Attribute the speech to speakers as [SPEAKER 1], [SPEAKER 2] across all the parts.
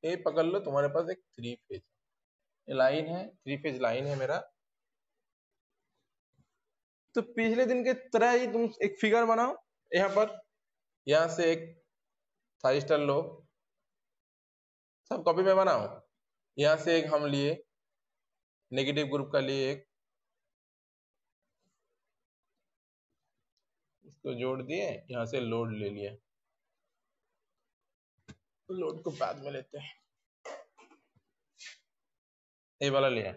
[SPEAKER 1] ये पकड़ लो, तुम्हारे पास एक थ्री फेज लाइन है, थ्री फेज लाइन है मेरा। तो पिछले दिन के तरह ही तुम एक फिगर बनाओ यहाँ पर, यहाँ से एक थाइस्टर लो, सब कॉपी में बनाओ। यहाँ से एक हम लिए नेगेटिव ग्रुप का लिए एक, इसको जोड़ दिए, यहाँ से लोड ले लिया, तो लोड को बाद में लेते हैं। ये वाला लिया,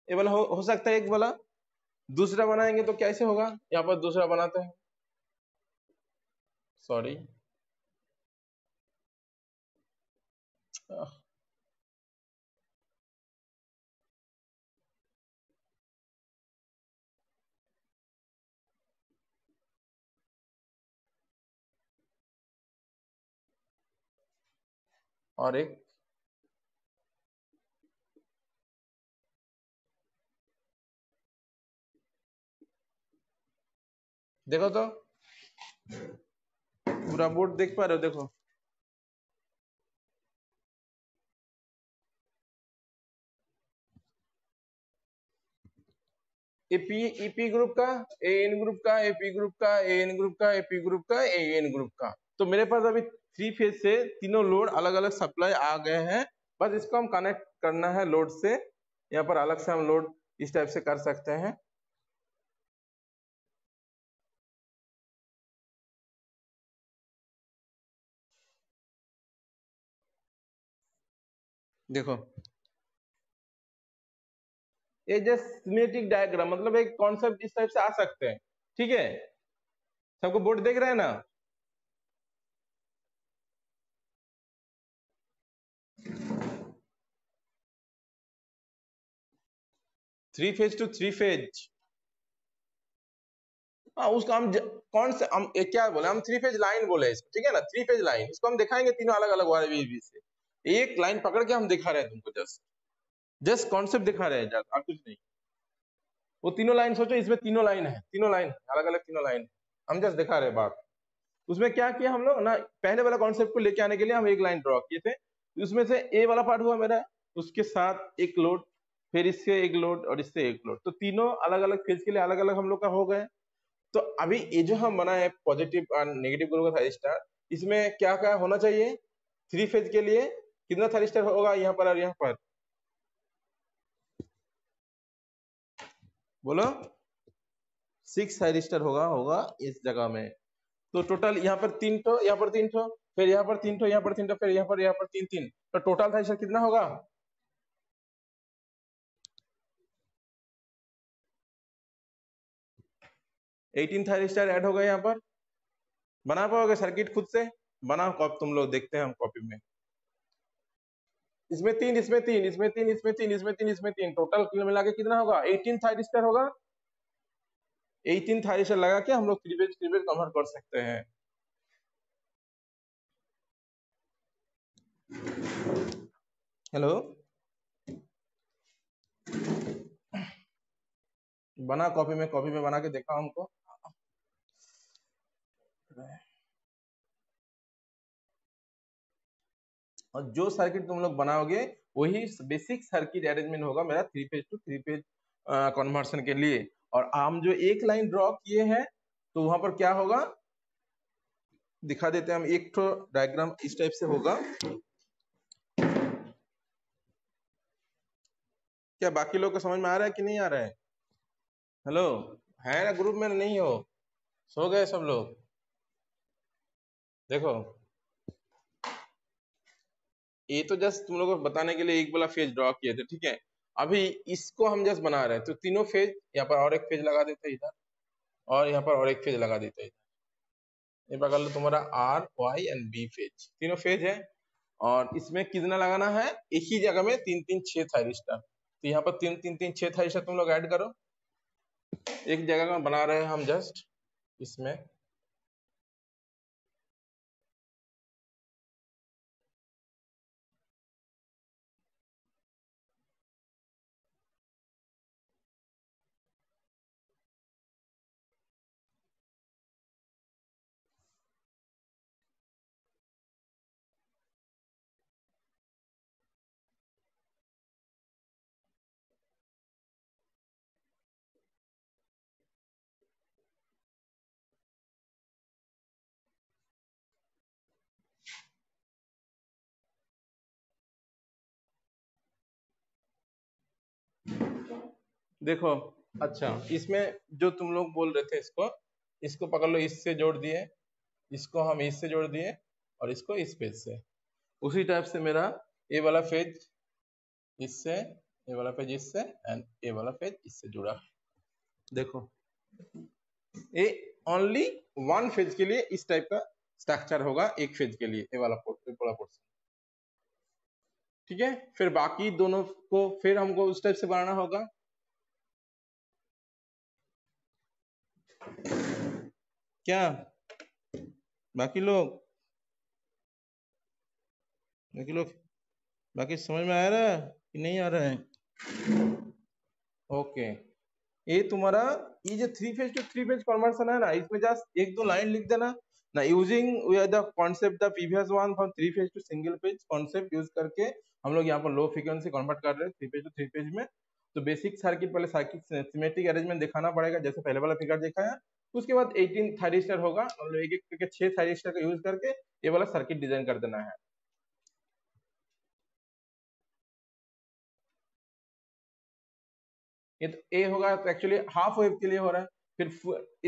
[SPEAKER 1] ये वाला हो सकता है एक वाला, दूसरा बनाएंगे तो कैसे होगा, यहाँ पर दूसरा बनाते हैं, सॉरी। और एक देखो तो, पूरा बोर्ड देख पा रहे हो, देखो। एपी ईपी ग्रुप का, एएन ग्रुप का, एपी ग्रुप का, एएन ग्रुप का, एपी ग्रुप का, एएन ग्रुप का। तो मेरे पास अभी थ्री फेज से तीनों लोड अलग अलग सप्लाई आ गए हैं, बस इसको हम कनेक्ट करना है लोड से। यहाँ पर अलग से हम लोड इस टाइप से कर सकते हैं। देखो, ये जस्ट सिमेट्रिक डायग्राम, मतलब एक कॉन्सेप्ट इस टाइप से आ सकते हैं, ठीक है। सबको बोर्ड देख रहे हैं ना। Three phase to three phase, हाँ उसका हम कौन से हम क्या बोले, हम थ्री फेज लाइन बोले इसको, ठीक है ना, थ्री फेज लाइन, इसको हम दिखाएंगे तीनों अलग अलग वाले बीच से। एक लाइन पकड़ के हम दिखा रहे हैं तुमको, जस्ट जस्ट कॉन्सेप्ट दिखा रहे हैं, जस्ट और कुछ नहीं। वो तीनों लाइन सोचो, इसमें तीनों लाइन है, तीनों लाइन अलग अलग तीनों लाइन, हम जस्ट दिखा रहे हैं बात। उसमें क्या किया हम लोग ना, पहले वाला कॉन्सेप्ट को लेके आने के लिए हम एक लाइन ड्रॉ किए थे, उसमें से ए वाला पार्ट हुआ मेरा, उसके साथ एक लोड, फिर इससे एक लोड और इससे एक लोड, तो तीनों अलग अलग फेज के लिए अलग अलग हम लोग का हो गए। तो अभी ये जो हम बना है पॉजिटिव और नेगेटिव ग्रुप का थाइरिस्टर, इसमें क्या क्या होना चाहिए, थ्री फेज के लिए कितना थाइरिस्टर होगा यहाँ पर और यहाँ पर, बोलो। सिक्स थाइरिस्टर होगा होगा इस जगह में। तो टोटल यहाँ पर तीन ठो, यहाँ पर तीन ठो, फिर यहाँ पर तीन ठो, यहाँ पर तीन ठो, फिर यहाँ पर तीन तीन, तो टोटल थाइरिस्टर कितना होगा, 18 थाइरिस्टर ऐड हो गए यहाँ पर। बना पाओगे सर्किट खुद से, बनाओ कॉपी, तुम लोग देखते हैं हम कॉपी में। इसमें तीन, इसमें तीन, इसमें तीन, इसमें तीन, इसमें तीन, इसमें तीन, टोटल कुल मिला के कितना होगा, 18 थाइरिस्टर होगा। 18 थाइरिस्टर लगा के हम लोग थ्री फेज कन्वर्ट कर सकते हैं। हेलो, बना कॉपी में, कॉपी में बना के देखा हमको। और जो सर्किट तुम लोग बनाओगे वही बेसिक सर्किट अरेंजमेंट होगा मेरा three phase to three phase conversion के लिए। और हम जो एक लाइन ड्रॉ किए हैं, तो वहां पर क्या होगा दिखा देते हैं हम, एक तो डायग्राम इस टाइप से होगा। क्या बाकी लोग को समझ में आ रहा है कि नहीं आ रहा है, हेलो, है ना ग्रुप में, नहीं हो, सो गए सब लोग, देखो। ये तो जस्ट तुम लोगों को बताने के लिए एक वाला फेज ड्रॉ किए थे, ठीक है। अभी इसको हम जस्ट बना रहे हैं, तो तीनों फेज यहाँ पर और एक फेज लगा देते हैं इधर, और यहाँ पर और एक फेज लगा देते हैं इधर। ये पकड़ लो तुम्हारा R Y and B phase, तीनों फेज है। और इसमें कितना लगाना है, एक ही जगह में तीन तीन छह थाइरिस्टर, तो यहाँ पर तीन तीन तीन छह थाइरिस्टर तुम लोग ऐड करो, एक जगह में बना रहे हैं हम जस्ट इसमें। देखो, अच्छा इसमें जो तुम लोग बोल रहे थे, इसको पकड़ लो, इससे जोड़ दिए, इसको हम इससे जोड़ दिए और इसको इस पेज से। उसी टाइप से मेरा ये वाला फेज इससे, ये वाला पेज इससे एंड ये वाला पेज इससे जुड़ा है। देखो ये ओनली वन फेज के लिए इस टाइप का स्ट्रक्चर होगा, एक फेज के लिए ये वाला पोर्शन। ठीक है, फिर बाकी दोनों को फिर हमको उस टाइप से बनाना होगा। क्या बाकी लोग बाकी समझ में आ रहा है कि नहीं आ रहा है? ओके, ये तुम्हारा ये जो थ्री फेज कन्वर्शन है ना, इसमें जस्ट एक दो लाइन लिख देना ना, using the concept the previous one from three phase to single phase concept use करके हम लोग यहाँ पर लो फ्रीक्वेंसी कन्वर्ट कर रहे हैं three phase to three phase में। तो बेसिक सर्किट, पहले सर्किट सिमेट्रिक अरेंजमेंट दिखाना पड़ेगा जैसे पहले वाला फिगर देखा है। उसके बाद 18 थायरिस्टर होगा, मतलब एक एक करके 6 थायरिस्टर का यूज करके ये वाला सर्किट डिजाइन कर देना है। ये तो ए होगा, तो एक्चुअली हाफ वेव के लिए हो रहा है। फिर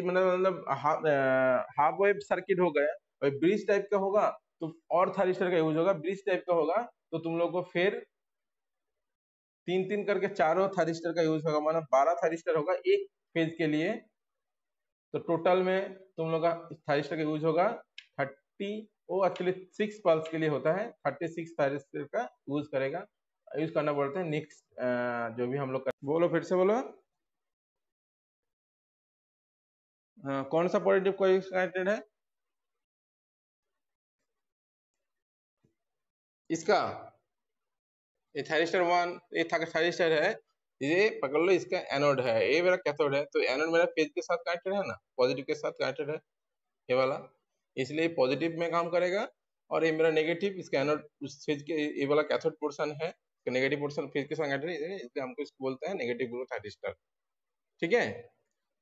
[SPEAKER 1] मतलब हाफ वेव सर्किट हो गया, और ब्रिज टाइप का होगा तो और थायरिस्टर का यूज होगा। ब्रिज टाइप का होगा तो तुम लोग को फिर तीन तीन करके चारों थायरिस्टर का यूज होगा, मतलब 12 थायरिस्टर होगा एक फेज के लिए। तो टोटल में तुम लोग का थायरिस्टर का यूज होगा 30, वो एक्चुअली 6 पल्स के लिए होता है, 36 थायरिस्टर का यूज करेगा, यूज करना पड़ता है। नेक्स्ट जो भी हम लोग बोलो, फिर से बोलो। हाँ, कौन सा पॉजिटिव कोई कनेक्टेड है इसका? ये थायरिस्टर 1, ये थायरिस्टर है, ये पकड़ लो, इसका एनोड है, ये मेरा कैथोड है। तो एनोड मेरा फेज के साथ कनेक्टेड है ना, पॉजिटिव के साथ कनेक्टेड है ये वाला, इसलिए पॉजिटिव में काम करेगा। और ये मेरा नेगेटिव, इसका एनोड उस फेज के, ये वाला कैथोड पोर्शन है, नेगेटिव पोर्शन फेज के साथ कनेक्टेड है, इसलिए हमको इसको बोलते हैं नेगेटिव ग्रुप थायरिस्टर। ठीक है,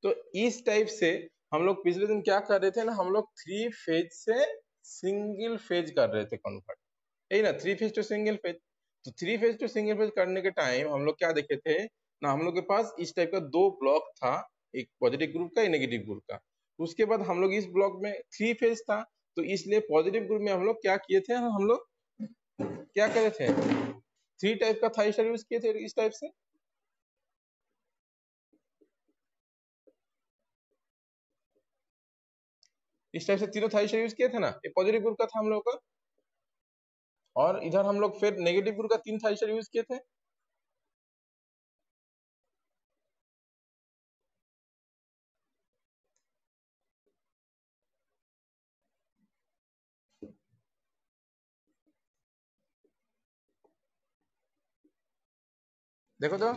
[SPEAKER 1] तो इस टाइप से हम लोग पिछले दिन क्या कर रहे थे ना, हम लोग थ्री फेज से सिंगल फेज कर रहे थे कन्वर्ट, यही ना, three phase to single phase. तो three phase to single phase करने के टाइम हम लोग क्या देखे थे ना, हम लोग के पास इस टाइप का दो ब्लॉक था, एक पॉजिटिव ग्रुप का, एक नेगेटिव ग्रुप का। उसके बाद हम लोग इस ब्लॉक में थ्री फेज था, तो इसलिए पॉजिटिव ग्रुप में हम लोग क्या किए थे, हम लोग क्या करे थे, थ्री टाइप का थायरिस्टर यूज किए थे इस टाइप से। इस टाइप से तीनों थायरिस्टर यूज किए थे ना, ये पॉजिटिव ग्रुप का था हम लोग का। और इधर हम लोग फिर नेगेटिव ग्रुप का तीन थायरिस्टर यूज किए थे। देखो तो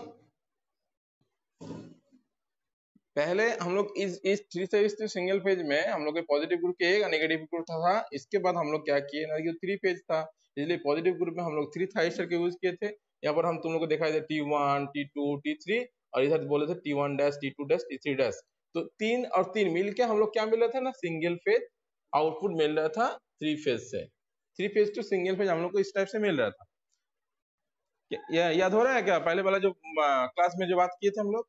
[SPEAKER 1] पहले हम लोग इस थ्री से इस सिंगल फेज में हम लोग के पॉजिटिव ग्रुप के एक नेगेटिव ग्रुप था। इसके बाद हम लोग क्या किए ना, ये थ्री फेज था, इसलिए पॉजिटिव ग्रुप में हम लोग थ्री थायरिस्टर के यूज किए थे। यहाँ पर हम तुम लोग को दिखाई दे T1, T2, T3, और इधर बोले थे T1 dash, T2 dash, T3 dash. तो तीन और तीन मिलके हम लोग क्या मिल रहा था ना, सिंगल फेज आउटपुट मिल रहा था थ्री फेज से। Three phase to single phase हम लोग को इस टाइप से मिल रहा था। याद हो रहा है क्या, पहले वाला जो क्लास में जो बात किए थे हम लोग,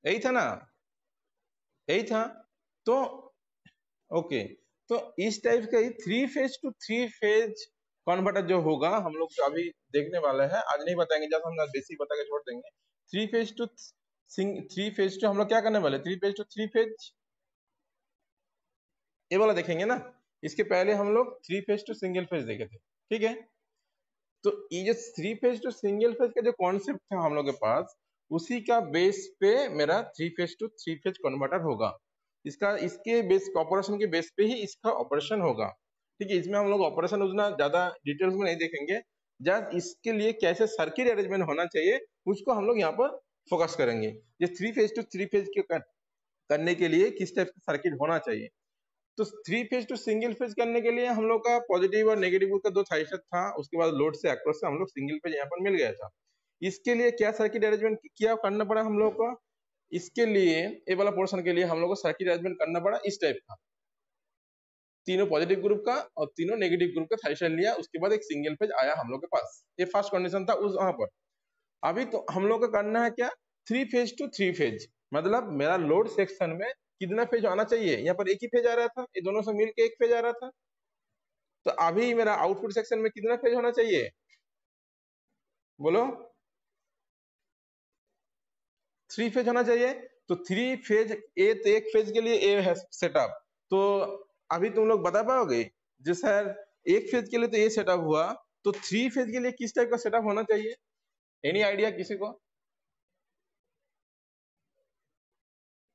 [SPEAKER 1] यही था ना, यही था। तो ओके, तो इस टाइप का ही three phase to three phase converter जो होगा हम लोग जो अभी देखने वाले हैं, आज नहीं बताएंगे, जब हम बेसिक बता के छोड़ देंगे। थ्री फेज टू हम लोग क्या करने वाले, three phase to three phase ये वाला देखेंगे ना। इसके पहले हम लोग three phase to single phase देखे थे। ठीक है, तो ये जो three phase to single phase का जो कॉन्सेप्ट था हम लोग के पास, उसी का बेस पे मेरा three phase to three phase converter होगा। इसका इसके बेस ऑपरेशन के बेस पे ही इसका ऑपरेशन होगा। ठीक है, इसमें हम लोग ऑपरेशन उतना ज्यादा डिटेल्स में नहीं देखेंगे, जस्ट इसके लिए कैसे सर्किट अरेंजमेंट होना चाहिए उसको हम लोग यहाँ पर फोकस करेंगे। ये three phase to three phase के करने के लिए किस टाइप का सर्किट होना चाहिए। तो three phase to single phase करने के लिए हम लोग का पॉजिटिव और नेगेटिव का दो थायरिस्टर था, उसके बाद लोड से अक्रॉस से हम लोग सिंगल फेज यहाँ पर मिल गया था। इसके लिए क्या सर्किट अरेंजमेंट किया करना पड़ा हम लोग को, इसके लिए ए वाला पोर्शन के लिए हम लोग को सर्किट अरेंजमेंट करना पड़ा इस टाइप का, तीनों पॉजिटिव ग्रुप का और तीनों नेगेटिव ग्रुप का थायरिस्टर लिया, उसके बाद एक सिंगल फेज आया हम लोग के पास। ये फर्स्ट कंडीशन था उस वहां पर। अभी तो हम लोग का करना है क्या, 3 फेज टू 3 फेज, मतलब मेरा लोड सेक्शन में कितना फेज आना चाहिए, यहाँ पर एक ही फेज आ रहा था, ये दोनों से मिलके एक फेज आ रहा था, तो अभी मेरा आउटपुट सेक्शन में कितना फेज होना चाहिए, बोलो। 3 फेज होना चाहिए। तो 3 फेज ए, तो एक फेज के लिए ए है सेटअप, तो अभी तुम लोग बता पाओगे जी सर, एक फेज के लिए तो ये सेटअप हुआ, तो 3 फेज के लिए किस टाइप का सेटअप होना चाहिए, एनी आइडिया किसी को?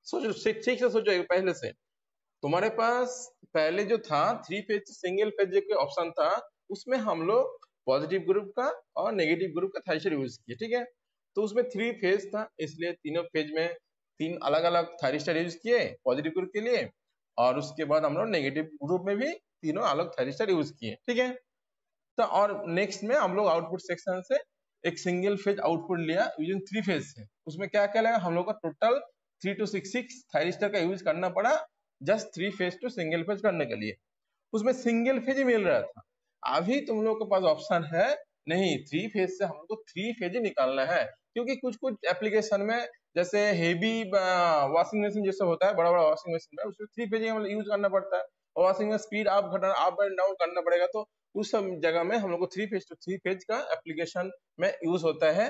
[SPEAKER 1] सोचो, ठीक से सोचो पहले से। तुम्हारे पास पहले जो था 3 फेज सिंगल फेज के ऑप्शन था, उसमें हम लोग पॉजिटिव ग्रुप का और नेगेटिव ग्रुप का थाइस्टर यूज किए, ठीक है। तो उसमें 3 फेज था, इसलिए तीनों फेज में 3 अलग-अलग थाइरिस्टर यूज किए पॉजिटिव ग्रुप के लिए, और उसके बाद हम लोग नेगेटिव ग्रुप में भी तीनों अलग थाइरिस्टर यूज किए, ठीक है। तो और नेक्स्ट में हम लोग आउटपुट सेक्शन से एक सिंगल फेज आउटपुट लिया यूजिंग 3 फेज से, उसमें क्या क्या लगा, हम लोग का टोटल 3 to 6 थाइरिस्टर का यूज करना पड़ा, just 3 phase to single phase करने के लिए। उसमें सिंगल फेज ही मिल रहा था। अभी तुम लोग के पास ऑप्शन है, नहीं 3 फेज से हमको 3 फेज ही निकालना है, क्योंकि कुछ कुछ एप्लीकेशन में जैसे हेवी वॉशिंग मशीन जैसे होता है, बड़ा बड़ा वॉशिंग मशीन में उसमें 3 फेज ही यूज करना पड़ता है, और वॉशिंग में स्पीड अप घटाना, अप एंड डाउन करना पड़ेगा, तो उस सब जगह में हम लोग को 3 फेज का एप्लीकेशन में यूज होता है,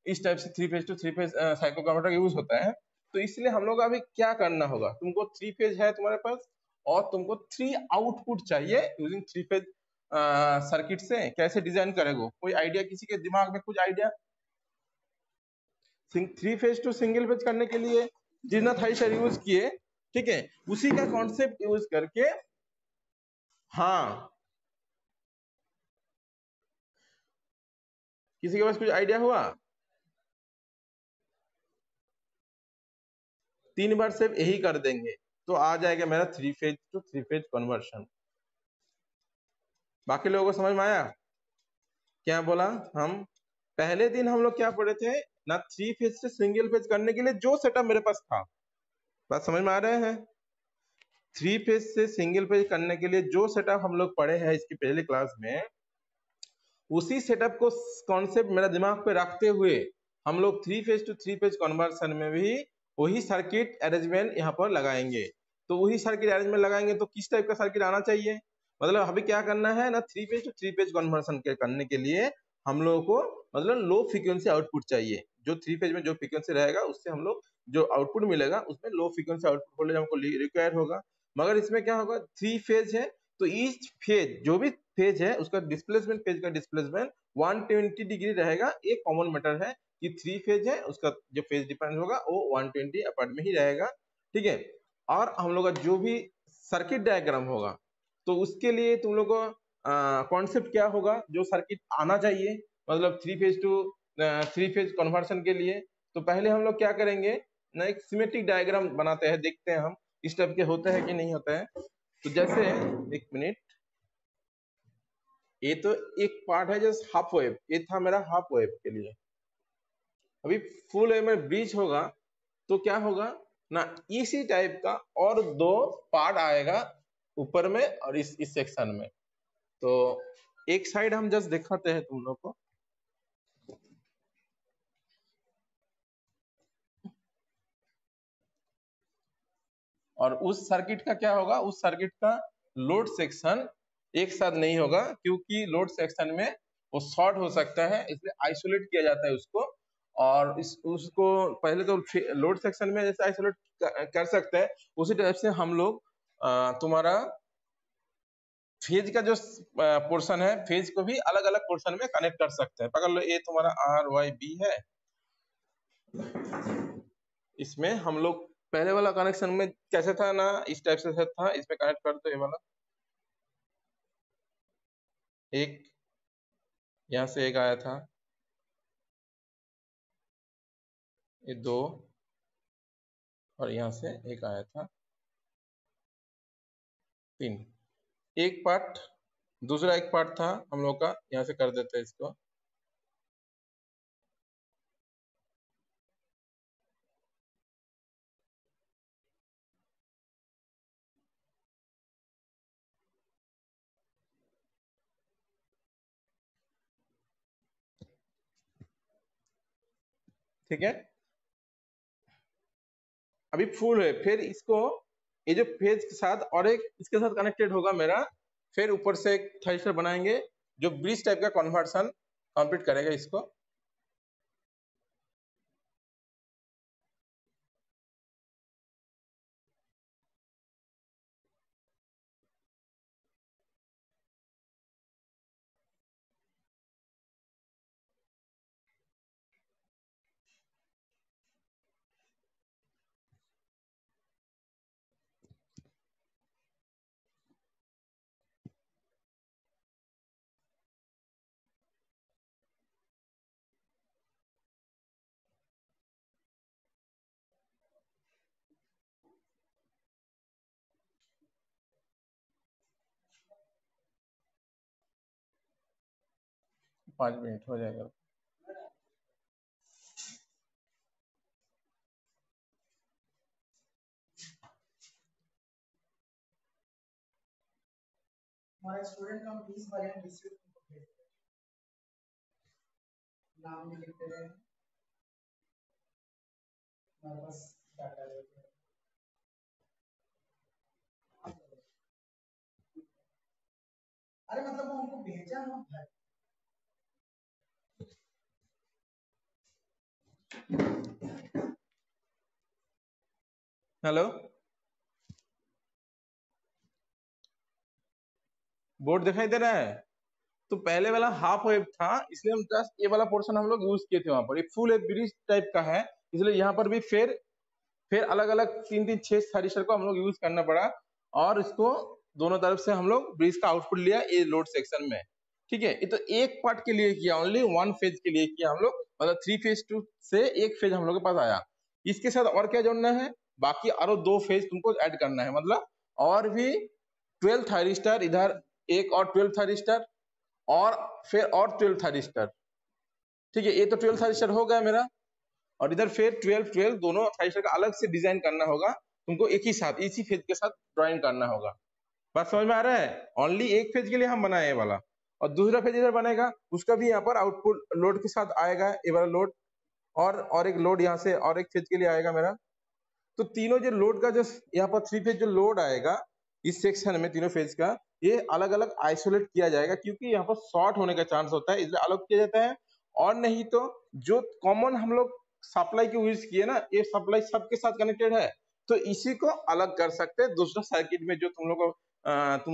[SPEAKER 1] इस टाइप से 3 phase two 3 phase cycle converter use होता है। तो इसलिए हम लोग अभी क्या करना होगा, तुमको 3 फेज है तुम्हारे पास, और तुमको 3 आउटपुट चाहिए यूजिंग 3 फेज सर्किट से, कैसे डिजाइन करेगो, कोई आइडिया किसी के दिमाग में, कुछ idea? 3 phase to single phase करने के लिए जितना थाइस्टर यूज किए, ठीक है, उसी का कॉन्सेप्ट यूज करके, हाँ, किसी के पास कुछ आइडिया हुआ? 3 बार सिर्फ यही कर देंगे तो आ जाएगा मेरा 3 फेज टू 3 फेज कन्वर्शन। बाकी लोगों को समझ में आया क्या बोला? हम पहले दिन हम लोग क्या पढ़े थे ना, 3 फेज से सिंगल फेज करने के लिए जो सेटअप मेरे पास था, बात समझ में आ रहे हैं? 3 फेज से सिंगल फेज करने के लिए जो सेटअप हम लोग पढ़े हैं इसकी पहले क्लास में, उसी सेटअप को कॉन्सेप्ट मेरा दिमाग पे रखते हुए हम लोग 3 फेज टू 3 फेज कन्वर्सन में भी वही सर्किट अरेंजमेंट यहाँ पर लगाएंगे। तो वही सर्किट अरेंजमेंट लगाएंगे तो किस टाइप का सर्किट आना चाहिए, मतलब अभी क्या करना है ना, 3 फेज टू 3 फेज कन्वर्सन के करने के लिए हम लोगों को मतलब लो फ्रीक्वेंसी आउटपुट चाहिए, जो 3 फेज में जो फ्रीक्वेंसी रहेगा उससे हम लोग जो आउटपुट मिलेगा उसमें लो फ्रीक्वेंसी आउटपुट वोल्टेज हमको रिक्वायर होगा। मगर इसमें क्या होगा, 3 फेज है, तो ईच फेज जो भी फेज है उसका डिस्प्लेसमेंट, फेज का डिस्प्लेसमेंट 120 डिग्री रहेगा। एक कॉमन मैटर है कि 3 फेज है, उसका जो फेज डिफरेंस होगा वो 120 अपार्ट में ही रहेगा, ठीक है। और हम लोग का जो भी सर्किट डायग्राम होगा, तो उसके लिए तुम लोग को कॉन्सेप्ट क्या होगा, जो सर्किट आना चाहिए, मतलब 3 फेज कन्वर्सन के लिए। तो पहले हम लोग क्या करेंगे ना, एक सिमेट्रिक डायग्राम बनाते हैं, देखते हैं हम इस टाइप के होते हैं कि नहीं होता है। तो जैसे, एक मिनट, ये तो एक पार्ट है जैसे हाफ वेव, ये था मेरा हाफ वेव के लिए। अभी फुल वेव में ब्रिज होगा तो क्या होगा ना, इसी टाइप का और दो पार्ट आएगा ऊपर में और इस सेक्शन में। तो एक साइड हम जस्ट दिखाते हैं तुम लोग को, और उस सर्किट का क्या होगा, उस सर्किट का लोड सेक्शन एक साथ नहीं होगा, क्योंकि लोड सेक्शन में वो शॉर्ट हो सकता है, इसलिए आइसोलेट किया जाता है उसको। और इस उसको पहले तो लोड सेक्शन में जैसे आइसोलेट कर सकते हैं, उसी टाइप से हम लोग तुम्हारा फेज का जो पोर्शन है, फेज को भी अलग अलग पोर्शन में कनेक्ट कर सकते हैं। पकड़ लो, ये तुम्हारा आर वाई बी है, इसमें हम लोग पहले वाला कनेक्शन में कैसे था ना, इस टाइप से था, इसमें कनेक्ट कर दो, ये वाला एक, यहाँ से एक आया था, ये दो, और यहाँ से एक आया था, 3। एक पार्ट, दूसरा एक पार्ट था हम लोग का, यहाँ से कर देते हैं इसको। ठीक है, अभी फुल है, फिर इसको ये जो फेज के साथ और एक इसके साथ कनेक्टेड होगा मेरा, फिर ऊपर से एक थर्स्टर बनाएंगे जो ब्रिज टाइप का कन्वर्सन कंप्लीट करेगा इसको। पाँच मिनट हो जाएगा।
[SPEAKER 2] हमारे स्टूडेंट का हम 20 वैरिएंट रिसीव नाम भी लिखते हैं, हमारे पास डाटा देते हैं। अरे मतलब वो हमको भेजा ना भाई।
[SPEAKER 1] हेलो, बोर्ड दिखाई दे रहा है? तो पहले वाला हाफ वेव था, इसलिए हम जस्ट ये वाला पोर्शन हम लोग यूज किए थे वहां पर। ये फुल वेव ब्रिज टाइप का है, इसलिए यहाँ पर भी फिर अलग अलग 3 3 6 थ्रिस्टर को हम लोग यूज करना पड़ा, और इसको दोनों तरफ से हम लोग ब्रिज का आउटपुट लिया ये लोड सेक्शन में। ठीक है, ये तो एक पार्ट के लिए किया, ओनली वन फेज के लिए किया हम लोग, मतलब 3 फेज टू से एक फेज हम लोग के पास आया। इसके साथ और क्या जोड़ना है, बाकी और 2 फेज तुमको ऐड करना है, मतलब और भी 12 थायरिस्टर, इधर एक और 12 थायरिस्टर, और फिर और 12 थायरिस्टर। ठीक है, ये तो 12 थायरिस्टर हो गया मेरा, और इधर फिर 12 12 दोनों थायरिस्टर का अलग से डिजाइन करना होगा तुमको, एक ही साथ इसी फेज के साथ ड्राइंग करना होगा। बात समझ में आ रहा है? ओनली एक फेज के लिए हम बनाए ये वाला, और दूसरा फेज इधर बनेगा, उसका भी यहाँ पर आउटपुट लोड के साथ आएगा ये वाला लोड, और एक लोड यहाँ से और एक फेज के लिए आएगा मेरा। तो तीनों जो लोड का जो यहाँ पर 3 फेज जो लोड आएगा इस सेक्शन में तीनों फेज का, ये अलग अलग आइसोलेट किया जाएगा, क्योंकि यहाँ पर शॉर्ट होने का चांस होता है, इसलिए अलग किया जाता है। और नहीं तो जो कॉमन हम लोग सप्लाई की यूज किए ना, ये सप्लाई सबके साथ कनेक्टेड है, तो इसी को अलग कर सकते हैं। दूसरा सर्किट में जो तुम लोग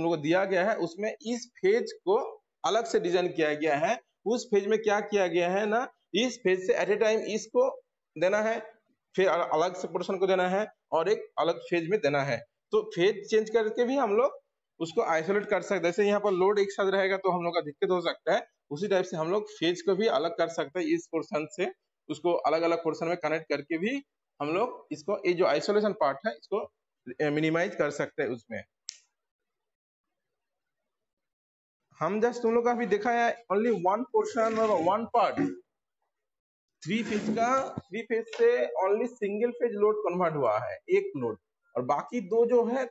[SPEAKER 1] को दिया गया है उसमें इस फेज को अलग से डिजाइन किया गया है। उस फेज में क्या किया गया है ना, इस फेज से एट ए टाइम इसको देना है, फिर अलग से पोर्शन को देना है, और एक अलग फेज में देना है। तो फेज चेंज करके भी हम लोग उसको आइसोलेट कर सकते हैं। जैसे यहाँ पर लोड एक साथ रहेगा तो हम लोग का दिक्कत हो सकता है, उसी टाइप से हम लोग फेज को भी अलग कर सकते हैं, इस पोर्शन से उसको अलग अलग पोर्शन में कनेक्ट करके भी हम लोग इसको, ये जो आइसोलेशन पार्ट है इसको मिनिमाइज कर सकते हैं उसमें। हम जस्ट तुम लोग का भी देखा है ओनली वन पोर्शन और वन पार्ट 3 फेज से only single phase load convert हुआ है, एक लोड, और बाकी 2 जो है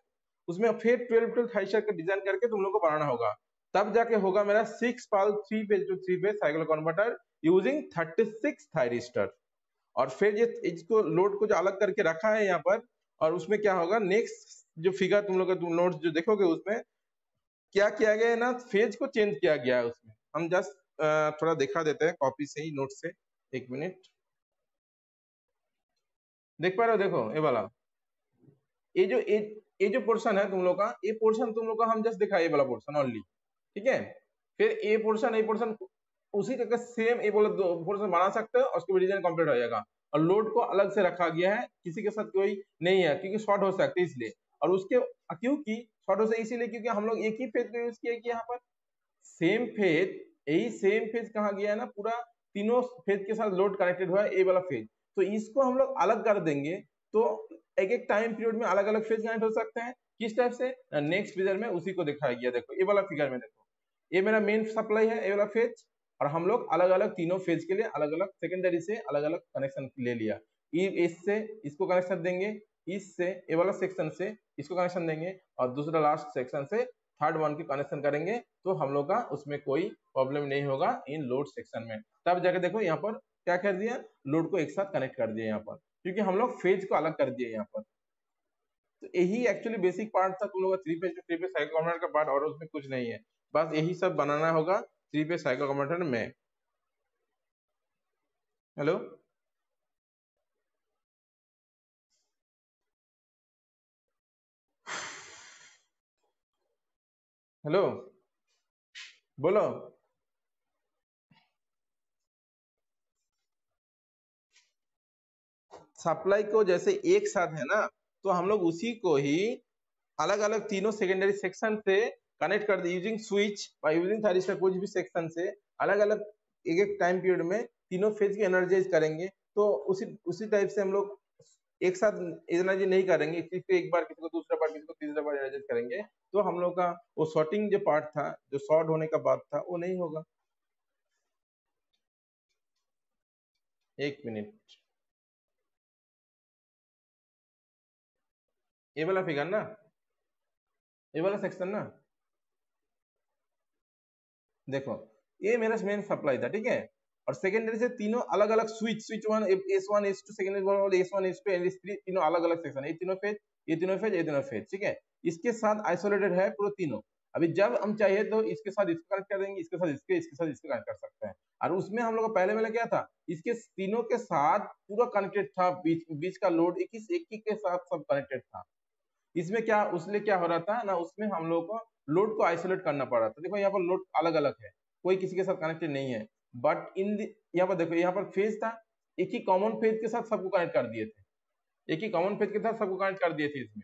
[SPEAKER 1] उसमें फिर 12 12 थायरिस्टर का डिजाइन करके तुम लोग को बनाना होगा, तब जाके होगा मेरा 6 पाल 3 phase two 3 phase cycle converter using 36 thyristor. और फिर ये इसको लोड को जो अलग करके रखा है यहाँ पर, और उसमें क्या होगा नेक्स्ट जो फिगर तुम लोग का तुम नोट्स जो देखोगे उसमें क्या किया गया है ना, फेज को चेंज किया गया है उसमें। हम जस्ट थोड़ा दिखा देते हैं कॉपी से ही, नोट से, एक मिनट। देख पा रहे हो? देखो ये वाला, ये जो ये जो पोर्शन है तुम लोग का, ये पोर्शन तुम लोग का हम जस्ट दिखा, ये वाला पोर्शन ओनली। ठीक है, फिर ये पोर्शन उसी तरह सेम ये वाला पोर्शन बना सकते हो, और उसको डिजाइन कंप्लीट हो जाएगा। और लोड को अलग से रखा गया है, किसी के साथ कोई नहीं है, क्योंकि शॉर्ट हो सकते इसलिए। और उसके क्योंकि शॉर्ट हो सकते इसीलिए क्योंकि हम लोग एक ही फेज को यूज किया कि यहाँ पर सेम फेज, यही सेम फेज कहा गया है ना, पूरा तीनों फेज के साथ लोड कनेक्टेड हुआ है ये वाला फेज। तो इसको हम लोग अलग कर देंगे, तो एक एक टाइम पीरियड में अलग अलग फेज कनेक्ट हो सकते हैं। किस टाइप से, नेक्स्ट फिगर में उसी को दिखाया गया। देखो ये वाला फिगर में देखो, ये मेरा मेन सप्लाई है ये वाला फेज, और हम लोग अलग अलग तीनों फेज के लिए अलग अलग सेकेंडरी से अलग अलग कनेक्शन ले लिया। इससे इसको कनेक्शन देंगे, इससे ये वाला सेक्शन से इसको कनेक्शन देंगे, और दूसरा लास्ट सेक्शन से थर्ड वन की कनेक्शन करेंगे, तो हम लोग का उसमें कोई प्रॉब्लम नहीं होगा इन लोड सेक्शन में। तब जाके देखो यहाँ पर क्या कर दिया, लोड को एक साथ कनेक्ट कर दिया यहाँ पर, क्योंकि हम लोग फेज को अलग कर दिए यहाँ पर। तो यही एक्चुअली बेसिक पार्ट था तुम लोग का थ्री फेज साइकिल कन्वर्टर का पार्ट, और उसमें कुछ नहीं है, बस यही सब बनाना होगा थ्री फेज साइकिल कन्वर्टर में। हेलो, हेलो, बोलो। सप्लाई को जैसे एक साथ है ना, तो हम लोग उसी को ही अलग अलग तीनों सेकेंडरी सेक्शन से कनेक्ट कर दी यूजिंग स्विच और यूजिंग थायरिस्टर कुछ भी सेक्शन से अलग अलग एक एक टाइम पीरियड में तीनों फेज की एनर्जाइज करेंगे। तो उसी उसी टाइप से हम लोग एक साथ एनर्जी नहीं करेंगे, किसी को एक बार, किसी को दूसरा बार, किसी को तीसरा बार एनर्जाइज करेंगे, तो हम लोग का वो शॉर्टिंग जो पार्ट था, जो शॉर्ट होने का बात था, वो नहीं होगा। एक मिनट, ये वाला फिगर ना, ये वाला सेक्शन ना, देखो ये मेरा मेन सप्लाई था, ठीक है, और सेकेंडरी से तीनों अलग अलग switch, switch one, S1 S2 secondary, S1 S2 S3, तीनों अलग अलग सेक्शन, ये तीनों फेज, ये तीनों फेज, ये तीनों फेज, ठीक है, इसके साथ आइसोलेटेड है पूरे तीनों। अभी जब हम चाहिए तो इसके साथ इसको कनेक्ट कर देंगे, इसके साथ इसके साथ इसको कनेक्ट कर सकते हैं। और उसमें हम लोग का पहले वाला क्या था, इसके तीनों के साथ पूरा कनेक्टेड था, बीच बीच का लोड एक ही के साथ सब कनेक्टेड था। इसमें क्या, उसमें क्या हो रहा था ना, उसमें हम लोग को लोड को आइसोलेट करना पड़ रहा था। देखो यहाँ पर लोड अलग अलग है, कोई किसी के साथ कनेक्टेड नहीं है, बट यहाँ पर देखो, यहाँ पर फेज था, एक ही कॉमन फेज के साथ सबको कनेक्ट कर दिए थे, एक ही कॉमन फेज के साथ सबको कनेक्ट कर दिए थे इसमें।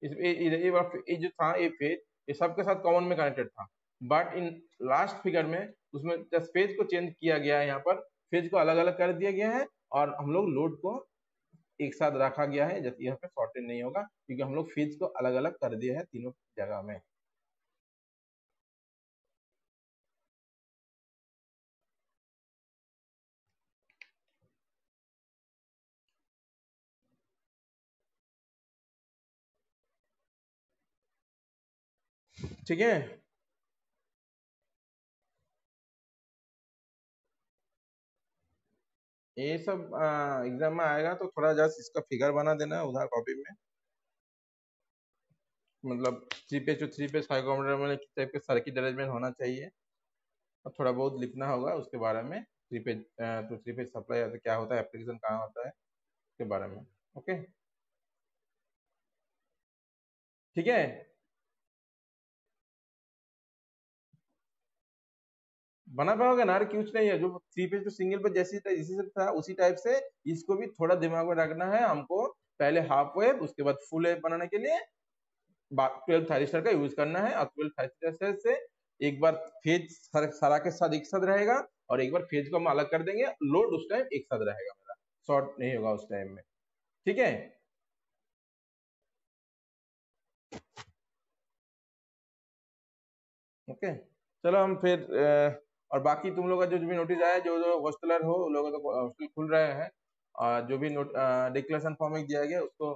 [SPEAKER 1] ये जो था ये फेज, ये सबके साथ कॉमन में कनेक्टेड था, बट इन लास्ट फिगर में उसमें जस्ट फेज को चेंज किया गया है, यहाँ पर फेज को अलग अलग कर दिया गया है, और हम लोग लोड को एक साथ रखा गया है, जैसे यहाँ पे शॉर्टेज नहीं होगा, क्योंकि हम लोग फेज को अलग अलग कर दिए हैं तीनों जगह में। ठीक है, ये सब एग्जाम में आएगा, तो थोड़ा जस्ट इसका फिगर बना देना उधर कॉपी में, मतलब थ्री पेज साइकोमीटर में किस टाइप के सर्किट अरेंजमेंट होना चाहिए, और थोड़ा बहुत लिखना होगा उसके बारे में, थ्री पेज सप्लाई क्या होता है, एप्लीकेशन कहाँ होता है, के बारे में। ओके, ठीक है, बना पाओगे ना, अरे कुछ नहीं है, जो थ्री पेज तो सिंगल पे जैसी इसी से था उसी टाइप से इसको भी थोड़ा दिमाग में रखना है हमको, पहले हाफ वेव उसके बाद फुल वेव बनाने के लिए 12 थायरिस्टर का यूज करना है, और 12 थायरिस्टर से एक बार फेज सारा के साथ एक साथ रहेगा, और एक बार फेज को हम अलग कर देंगे, लोड उस टाइम एक साथ रहेगा मेरा, शॉर्ट नहीं होगा उस टाइम में। ठीक है, ओके, चलो हम फिर और बाकी तुम लोग का जो भी नोटिस आया, जो जो हॉस्टलर हो उन लोगों को हॉस्टल खुल रहे हैं, और जो भी नोट डिक्लेरेशन फॉर्म में दिया गया उसको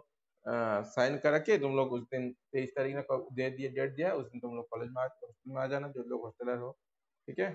[SPEAKER 1] साइन करके तुम लोग उस दिन 23 तारीख ने दे दिए, डेट दिया है, उस दिन तुम लोग कॉलेज में हॉस्टल में आ जाना, जो लोग हॉस्टलर हो। ठीक है।